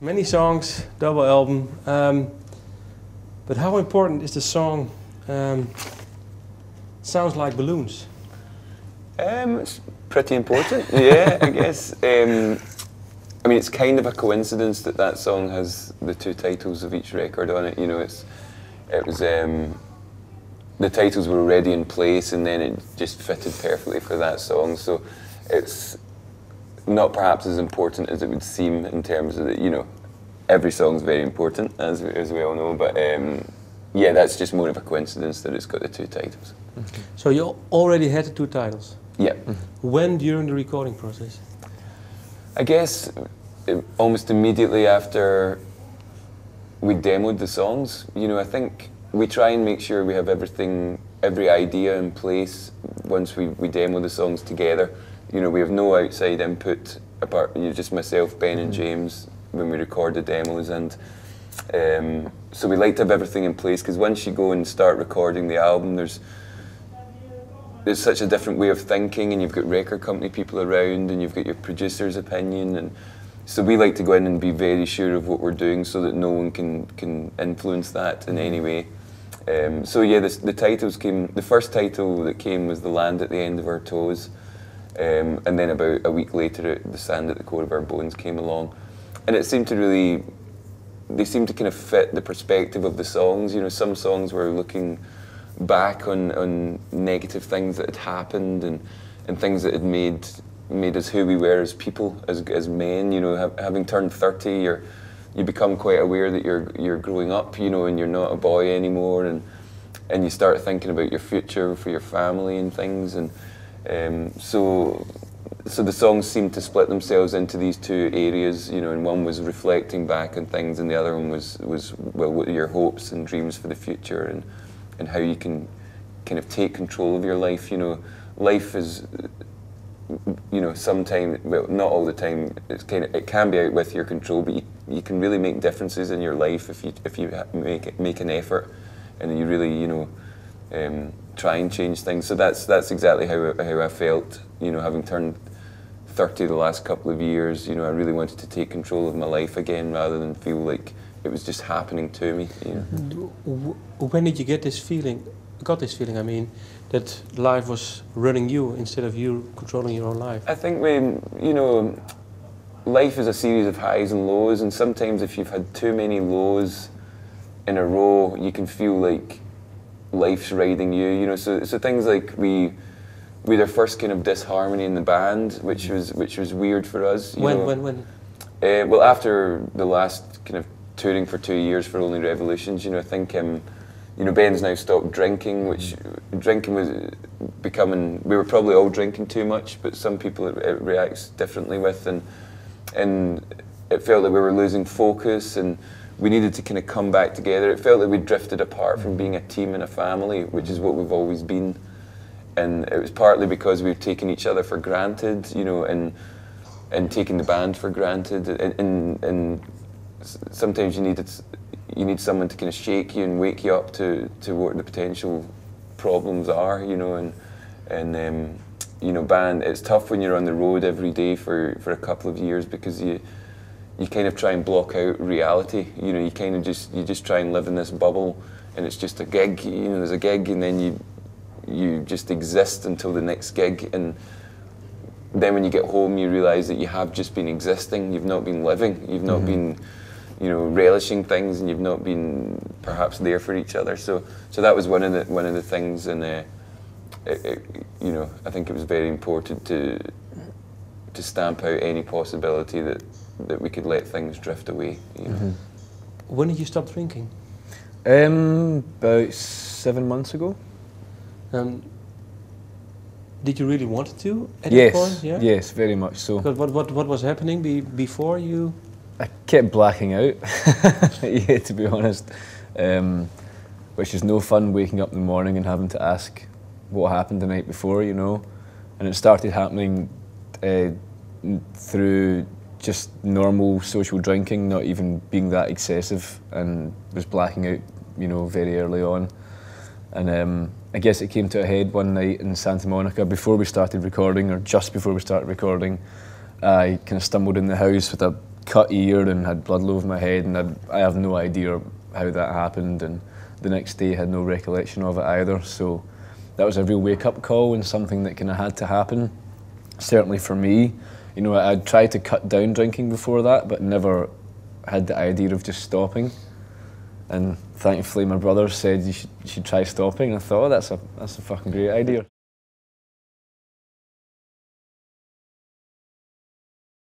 Many songs, double album. But how important is the song Sounds Like Balloons? It's pretty important, yeah, I guess. I mean, it's kind of a coincidence that that song has the two titles of each record on it. You know, it was the titles were already in place, and then it just fitted perfectly for that song. So it's not perhaps as important as it would seem in terms of that. You know, every song's very important, as we all know. But yeah, that's just more of a coincidence that it's got the two titles. Okay. So you already had the two titles. Yeah. When during the recording process? I guess almost immediately after we demoed the songs. You know, I think we try and make sure we have everything, every idea in place once we demo the songs together. You know, we have no outside input apart, you know, just myself, Ben and James when we record the demos, and so we like to have everything in place, because once you go and start recording the album, there's such a different way of thinking, and you've got record company people around, and you've got your producer's opinion, and so we like to go in and be very sure of what we're doing so that no one can influence that in any way. So yeah, the titles came, the first title that came was The Land at the End of Our Toes, and then about a week later The Sand at the Core of Our Bones came along, and it seemed to really, they seemed to kind of fit the perspective of the songs. You know, some songs were looking back on negative things that had happened, and things that had made us who we were as people, as men. You know, having turned 30, you become quite aware that you're growing up, you know, and you're not a boy anymore, and you start thinking about your future for your family and things, and so the songs seemed to split themselves into these two areas, you know, and one was reflecting back on things, and the other one was well, what are your hopes and dreams for the future, and how you can kind of take control of your life. You know, life is, you know, sometimes, well, not all the time, it can be out with your control, but you can really make differences in your life if you make an effort, and you really, you know, try and change things. So that's exactly how I felt, you know, having turned 30 the last couple of years. You know, I really wanted to take control of my life again, rather than feel like it was just happening to me. You know. When did you get this feeling? I mean, that life was running you instead of you controlling your own life. I think when, you know, life is a series of highs and lows, and sometimes if you've had too many lows in a row, you can feel like life's riding you. You know, so things like we had our first kind of disharmony in the band, which was weird for us. When? Well, after the last kind of touring for 2 years for Only Revolutions, you know, I think you know, Ben's now stopped drinking, which drinking was becoming, we were probably all drinking too much, but some people it reacts differently with, and it felt like we were losing focus, and we needed to kind of come back together. It felt like we drifted apart from being a team and a family, which is what we've always been, and it was partly because we've taken each other for granted, you know, and taken the band for granted, and sometimes you need someone to kind of shake you and wake you up to what the potential problems are, you know, and you know, band, it's tough when you're on the road every day for a couple of years, because you kind of try and block out reality. You know, you just try and live in this bubble, and it's just a gig. You know, there's a gig, and then you just exist until the next gig, and then when you get home, you realise that you have just been existing. You've not been living. You've not been, you know, relishing things, and you've not been perhaps there for each other. So that was one of the things, and you know, I think it was very important to stamp out any possibility that we could let things drift away. You know. When did you stop drinking? About 7 months ago. Did you really want to at that point? Yeah? Yes, very much so. Because what was happening before you? I kept blacking out, yeah, to be honest, which is no fun, waking up in the morning and having to ask what happened the night before, you know. And it started happening through just normal social drinking, not even being that excessive, and was blacking out, you know, very early on. And I guess it came to a head one night in Santa Monica before we started recording, or just before we started recording. I kind of stumbled in the house with a cut ear and had blood all over my head, and I have no idea how that happened, and the next day had no recollection of it either. So that was a real wake-up call and something that kind of had to happen. Certainly for me, you know, I'd tried to cut down drinking before that, but never had the idea of just stopping. And thankfully my brother said you should try stopping. I thought, oh, that's a fucking great idea.